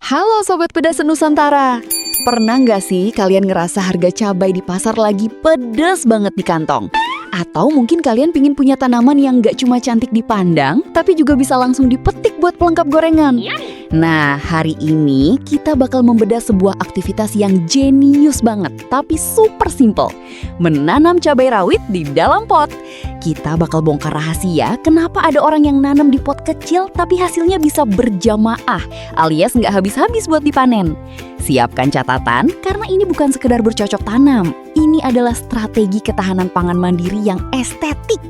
Halo Sobat Pedas Nusantara. Pernah nggak sih kalian ngerasa harga cabai di pasar lagi pedas banget di kantong? Atau mungkin kalian pingin punya tanaman yang nggak cuma cantik dipandang, tapi juga bisa langsung dipetik buat pelengkap gorengan? Nah, hari ini kita bakal membedah sebuah aktivitas yang jenius banget, tapi super simple. Menanam cabai rawit di dalam pot. Kita bakal bongkar rahasia kenapa ada orang yang nanam di pot kecil tapi hasilnya bisa berjamaah, alias nggak habis-habis buat dipanen. Siapkan catatan, karena ini bukan sekedar bercocok tanam. Ini adalah strategi ketahanan pangan mandiri yang estetik.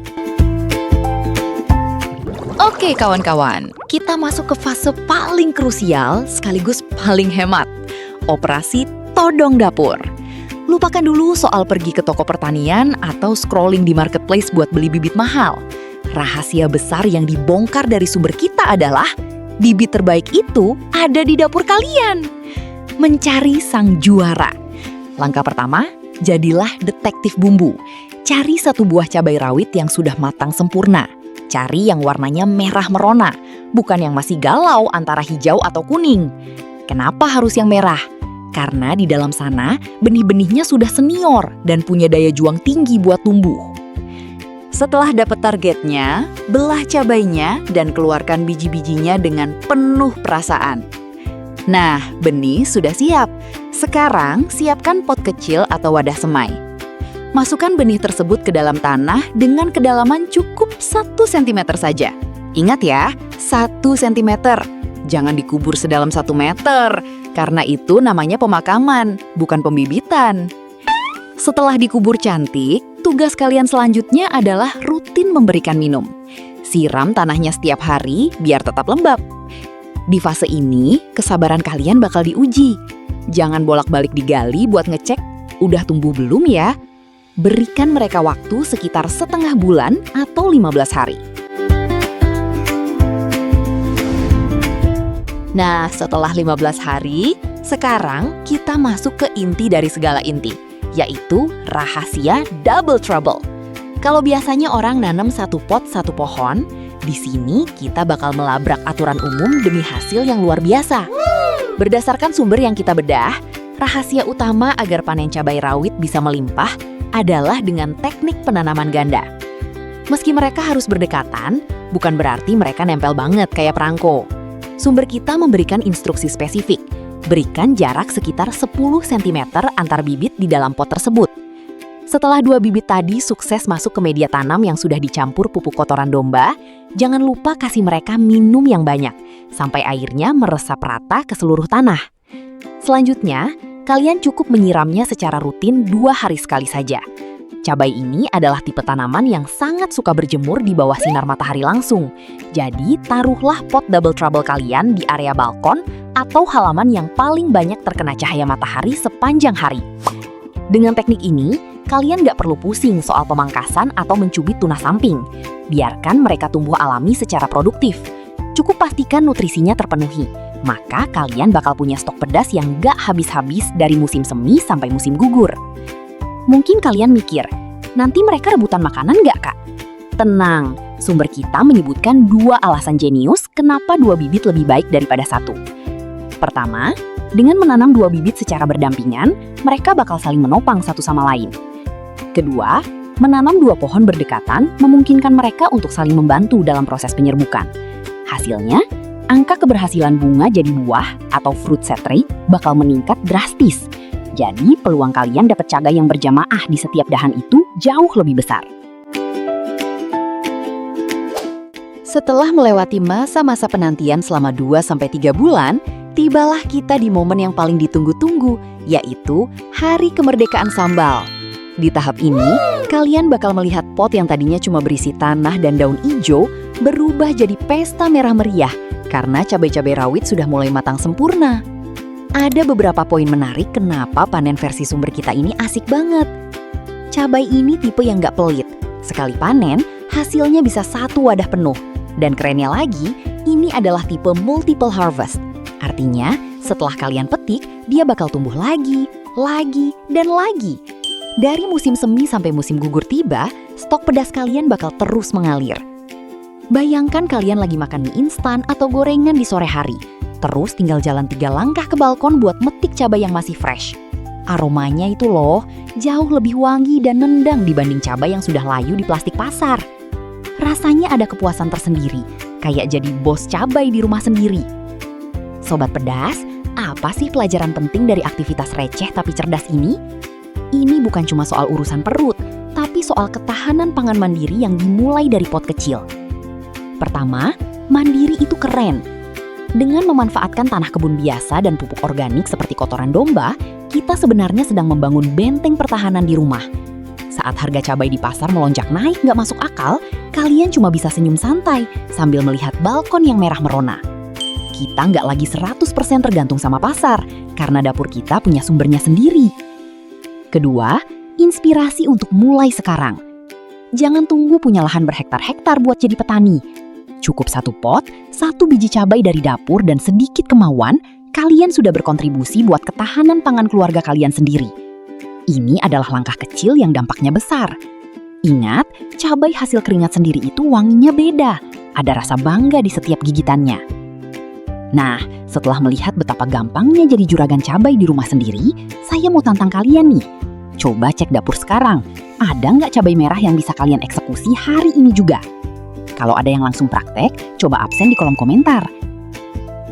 Oke kawan-kawan, kita masuk ke fase paling krusial sekaligus paling hemat. Operasi todong dapur. Lupakan dulu soal pergi ke toko pertanian atau scrolling di marketplace buat beli bibit mahal. Rahasia besar yang dibongkar dari sumber kita adalah bibit terbaik itu ada di dapur kalian. Mencari sang juara. Langkah pertama, jadilah detektif bumbu. Cari satu buah cabai rawit yang sudah matang sempurna. Cari yang warnanya merah merona, bukan yang masih galau antara hijau atau kuning. Kenapa harus yang merah? Karena di dalam sana benih-benihnya sudah senior dan punya daya juang tinggi buat tumbuh. Setelah dapat targetnya, belah cabainya dan keluarkan biji-bijinya dengan penuh perasaan. Nah, benih sudah siap. Sekarang siapkan pot kecil atau wadah semai. Masukkan benih tersebut ke dalam tanah dengan kedalaman cukup 1 cm saja. Ingat ya, 1 cm. Jangan dikubur sedalam 1 meter, karena itu namanya pemakaman, bukan pembibitan. Setelah dikubur cantik, tugas kalian selanjutnya adalah rutin memberikan minum. Siram tanahnya setiap hari biar tetap lembab. Di fase ini, kesabaran kalian bakal diuji. Jangan bolak-balik digali buat ngecek, udah tumbuh belum ya? Berikan mereka waktu sekitar setengah bulan atau 15 hari. Nah, setelah 15 hari, sekarang kita masuk ke inti dari segala inti, yaitu rahasia double trouble. Kalau biasanya orang nanam satu pot satu pohon, di sini kita bakal melabrak aturan umum demi hasil yang luar biasa. Berdasarkan sumber yang kita bedah, rahasia utama agar panen cabai rawit bisa melimpah adalah dengan teknik penanaman ganda. Meski mereka harus berdekatan, bukan berarti mereka nempel banget kayak perangko. Sumber kita memberikan instruksi spesifik. Berikan jarak sekitar 10 cm antar bibit di dalam pot tersebut. Setelah 2 bibit tadi sukses masuk ke media tanam yang sudah dicampur pupuk kotoran domba, jangan lupa kasih mereka minum yang banyak, sampai airnya meresap rata ke seluruh tanah. Selanjutnya, kalian cukup menyiramnya secara rutin 2 hari sekali saja. Cabai ini adalah tipe tanaman yang sangat suka berjemur di bawah sinar matahari langsung. Jadi, taruhlah pot double trouble kalian di area balkon atau halaman yang paling banyak terkena cahaya matahari sepanjang hari. Dengan teknik ini, kalian nggak perlu pusing soal pemangkasan atau mencubit tunas samping. Biarkan mereka tumbuh alami secara produktif. Cukup pastikan nutrisinya terpenuhi. Maka kalian bakal punya stok pedas yang nggak habis-habis dari musim semi sampai musim gugur. Mungkin kalian mikir, nanti mereka rebutan makanan nggak, Kak? Tenang, sumber kita menyebutkan 2 alasan jenius kenapa 2 bibit lebih baik daripada 1. Pertama, dengan menanam 2 bibit secara berdampingan, mereka bakal saling menopang satu sama lain. Kedua, menanam 2 pohon berdekatan memungkinkan mereka untuk saling membantu dalam proses penyerbukan. Hasilnya, angka keberhasilan bunga jadi buah atau fruit set rate bakal meningkat drastis. Jadi, peluang kalian dapat cabai yang berjamaah di setiap dahan itu jauh lebih besar. Setelah melewati masa-masa penantian selama 2-3 bulan, tibalah kita di momen yang paling ditunggu-tunggu, yaitu Hari Kemerdekaan Sambal. Di tahap ini, kalian bakal melihat pot yang tadinya cuma berisi tanah dan daun hijau berubah jadi pesta merah meriah karena cabai-cabai rawit sudah mulai matang sempurna. Ada beberapa poin menarik kenapa panen versi sumber kita ini asik banget. Cabai ini tipe yang nggak pelit. Sekali panen, hasilnya bisa 1 wadah penuh. Dan kerennya lagi, ini adalah tipe multiple harvest. Artinya, setelah kalian petik, dia bakal tumbuh lagi, dan lagi. Dari musim semi sampai musim gugur tiba, stok pedas kalian bakal terus mengalir. Bayangkan kalian lagi makan mie instan atau gorengan di sore hari. Terus tinggal jalan 3 langkah ke balkon buat metik cabai yang masih fresh. Aromanya itu loh, jauh lebih wangi dan nendang dibanding cabai yang sudah layu di plastik pasar. Rasanya ada kepuasan tersendiri, kayak jadi bos cabai di rumah sendiri. Sobat Pedas, apa sih pelajaran penting dari aktivitas receh tapi cerdas ini? Ini bukan cuma soal urusan perut, tapi soal ketahanan pangan mandiri yang dimulai dari pot kecil. Pertama, mandiri itu keren. Dengan memanfaatkan tanah kebun biasa dan pupuk organik seperti kotoran domba, kita sebenarnya sedang membangun benteng pertahanan di rumah. Saat harga cabai di pasar melonjak naik nggak masuk akal, kalian cuma bisa senyum santai sambil melihat balkon yang merah merona. Kita nggak lagi 100% tergantung sama pasar, karena dapur kita punya sumbernya sendiri. Kedua, inspirasi untuk mulai sekarang. Jangan tunggu punya lahan berhektar-hektar buat jadi petani. Cukup 1 pot, 1 biji cabai dari dapur dan sedikit kemauan, kalian sudah berkontribusi buat ketahanan pangan keluarga kalian sendiri. Ini adalah langkah kecil yang dampaknya besar. Ingat, cabai hasil keringat sendiri itu wanginya beda. Ada rasa bangga di setiap gigitannya. Nah, setelah melihat betapa gampangnya jadi juragan cabai di rumah sendiri, saya mau tantang kalian nih. Coba cek dapur sekarang, ada nggak cabai merah yang bisa kalian eksekusi hari ini juga? Kalau ada yang langsung praktek, coba absen di kolom komentar.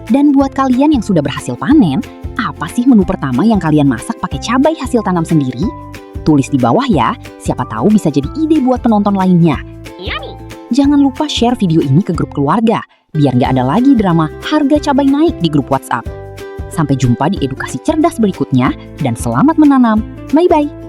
Dan buat kalian yang sudah berhasil panen, apa sih menu pertama yang kalian masak pakai cabai hasil tanam sendiri? Tulis di bawah ya, siapa tahu bisa jadi ide buat penonton lainnya. Yummy. Jangan lupa share video ini ke grup keluarga, biar nggak ada lagi drama harga cabai naik di grup WhatsApp. Sampai jumpa di edukasi cerdas berikutnya, dan selamat menanam. Bye-bye.